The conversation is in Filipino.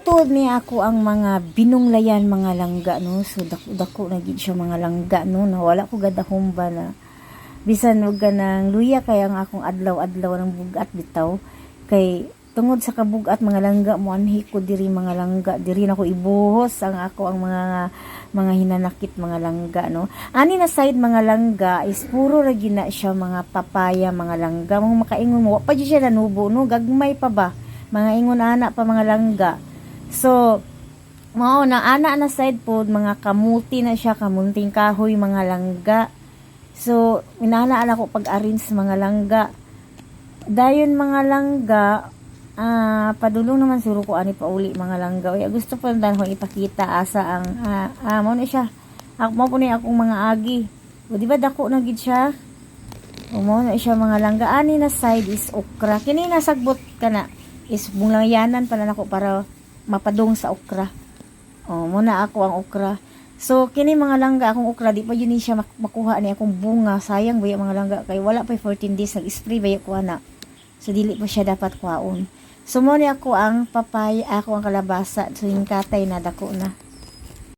tuod ni ako ang mga binunglayan mga langga no. So dako na gid siya mga langga no. Nawala ko gadahom ba na bisan wag ganang luya kay ang akong adlaw-adlaw ng bugat bitaw kay tungod sa kabugat mga langga mo anhi ko diri mga langga diri na ko ibuhos ang ako ang mga hinanakit mga langga no. Ani na side mga langga is puro ra gina siya mga papaya mga langga mo makaingon mo wa pa di siya nanubo no gagmay pa ba mga ingon ana pa mga langga. So mao na ana na side pod mga kamuti na siya kamunting kahoy mga langga. So inana ko pag-arrange mga langga dayon mga langga. Padulong naman suro ko ani pauli mga langga. Uy, gusto pa dan ko ipakita asa ang mao na siya. Mao po ni akong mga agi. O di ba dako na gid siya? O mao na siya mga langga. Ani na side is okra. Kini nasagbot kana is bunglayanan pala nako para mapadong sa okra. O mo na ako ang okra. So kini mga langga akong okra di pa yun siya makuha ni akong bunga. Sayang ba mga langga kay wala pa 14 days nag-spray ba ko na. So dili pa siya dapat kuhaon. So mo ni ako ang papaya, ako ang kalabasa. So yung katay na dako na.